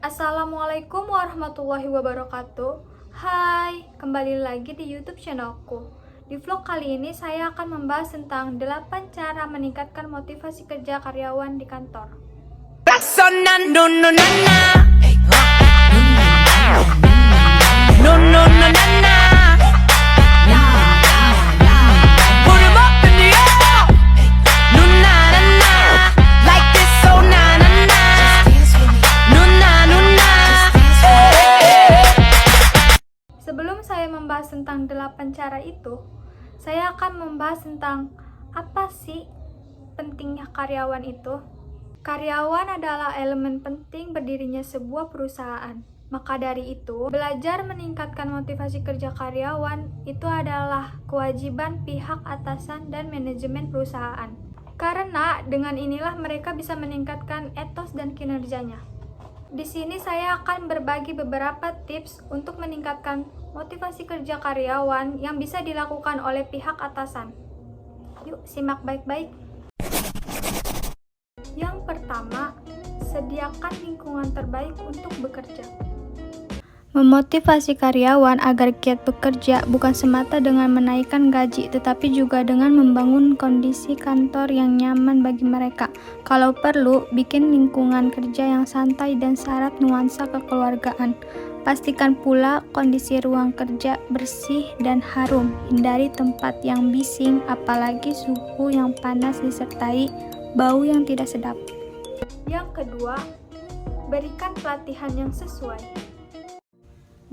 Assalamualaikum warahmatullahi wabarakatuh. Hai, kembali lagi di YouTube channelku. Di vlog kali ini saya akan membahas tentang 8 cara meningkatkan motivasi kerja karyawan di kantor. Sebelum saya membahas tentang 8 cara itu, saya akan membahas tentang apa sih pentingnya karyawan itu. Karyawan adalah elemen penting berdirinya sebuah perusahaan. Maka dari itu, belajar meningkatkan motivasi kerja karyawan itu adalah kewajiban pihak atasan dan manajemen perusahaan. Karena dengan inilah mereka bisa meningkatkan etos dan kinerjanya. Di sini saya akan berbagi beberapa tips untuk meningkatkan motivasi kerja karyawan yang bisa dilakukan oleh pihak atasan. Yuk, simak baik-baik. Yang pertama, sediakan lingkungan terbaik untuk bekerja. Memotivasi karyawan agar giat bekerja bukan semata dengan menaikkan gaji, tetapi juga dengan membangun kondisi kantor yang nyaman bagi mereka. Kalau perlu, bikin lingkungan kerja yang santai dan syarat nuansa kekeluargaan. Pastikan pula kondisi ruang kerja bersih dan harum. Hindari tempat yang bising, apalagi suhu yang panas disertai bau yang tidak sedap. Yang kedua, berikan pelatihan yang sesuai.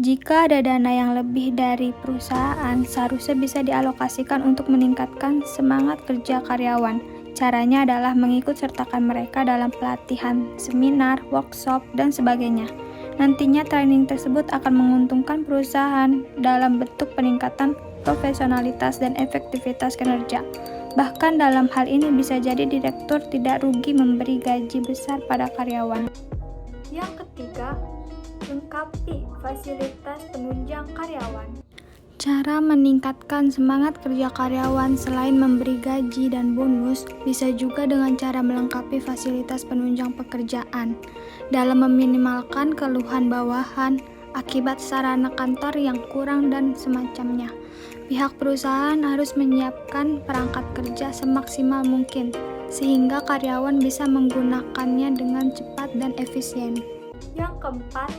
Jika ada dana yang lebih dari perusahaan, seharusnya bisa dialokasikan untuk meningkatkan semangat kerja karyawan. Caranya adalah mengikut sertakan mereka dalam pelatihan, seminar, workshop, dan sebagainya. Nantinya training tersebut akan menguntungkan perusahaan dalam bentuk peningkatan profesionalitas dan efektivitas kinerja. Bahkan dalam hal ini bisa jadi direktur tidak rugi memberi gaji besar pada karyawan. Yang ketiga, lengkapi fasilitas penunjang karyawan. Cara meningkatkan semangat kerja karyawan selain memberi gaji dan bonus, bisa juga dengan cara melengkapi fasilitas penunjang pekerjaan. Dalam meminimalkan keluhan bawahan akibat sarana kantor yang kurang dan semacamnya. Pihak perusahaan harus menyiapkan perangkat kerja semaksimal mungkin, sehingga karyawan bisa menggunakannya dengan cepat dan efisien. Yang keempat,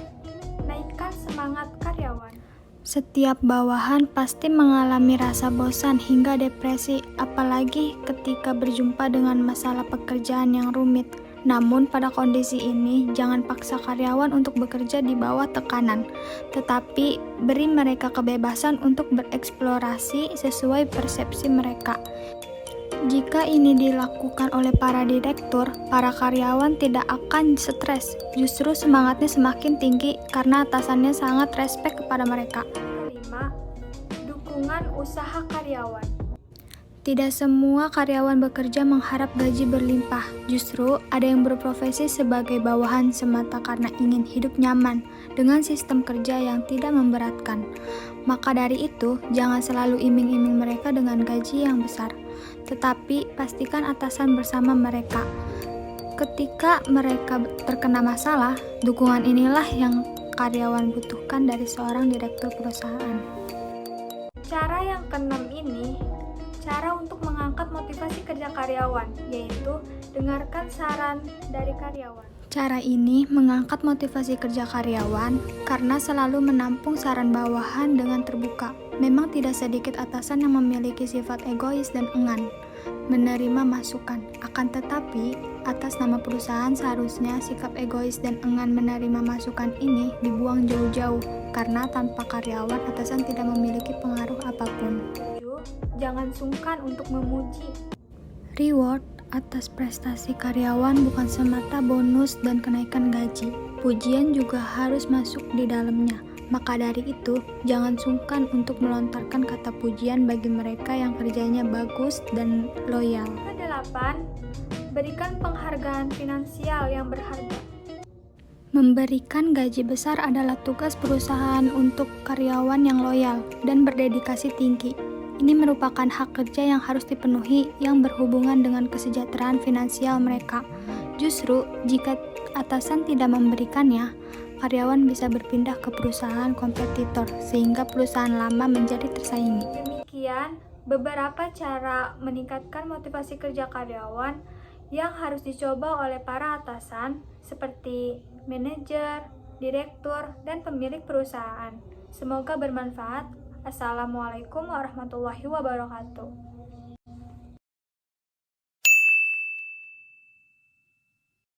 naikkan semangat karyawan. Setiap bawahan pasti mengalami rasa bosan hingga depresi, apalagi ketika berjumpa dengan masalah pekerjaan yang rumit. Namun pada kondisi ini, jangan paksa karyawan untuk bekerja di bawah tekanan, tetapi beri mereka kebebasan untuk bereksplorasi sesuai persepsi mereka. Jika ini dilakukan oleh para direktur, para karyawan tidak akan stres, justru semangatnya semakin tinggi karena atasannya sangat respek kepada mereka. Kelima, dukungan usaha karyawan. Tidak semua karyawan bekerja mengharap gaji berlimpah. Justru ada yang berprofesi sebagai bawahan semata karena ingin hidup nyaman dengan sistem kerja yang tidak memberatkan. Maka dari itu, jangan selalu iming-iming mereka dengan gaji yang besar, tetapi pastikan atasan bersama mereka. Ketika mereka terkena masalah, dukungan inilah yang karyawan butuhkan dari seorang direktur perusahaan. Cara yang keenam ini, cara untuk mengangkat motivasi kerja karyawan, yaitu dengarkan saran dari karyawan. Cara ini mengangkat motivasi kerja karyawan karena selalu menampung saran bawahan dengan terbuka. Memang tidak sedikit atasan yang memiliki sifat egois dan enggan menerima masukan. Akan tetapi, atas nama perusahaan seharusnya sikap egois dan enggan menerima masukan ini dibuang jauh-jauh, karena tanpa karyawan atasan tidak memiliki pengaruh apapun. Jangan sungkan untuk memuji. Reward atas prestasi karyawan bukan semata bonus dan kenaikan gaji. Pujian juga harus masuk di dalamnya. Maka dari itu, jangan sungkan untuk melontarkan kata pujian bagi mereka yang kerjanya bagus dan loyal. Kedelapan, berikan penghargaan finansial yang berharga. Memberikan gaji besar adalah tugas perusahaan untuk karyawan yang loyal dan berdedikasi tinggi. Ini merupakan hak kerja yang harus dipenuhi yang berhubungan dengan kesejahteraan finansial mereka. Justru, jika atasan tidak memberikannya, karyawan bisa berpindah ke perusahaan kompetitor sehingga perusahaan lama menjadi tersaingi. Demikian beberapa cara meningkatkan motivasi kerja karyawan yang harus dicoba oleh para atasan seperti manajer, direktur, dan pemilik perusahaan. Semoga bermanfaat. Assalamualaikum warahmatullahi wabarakatuh.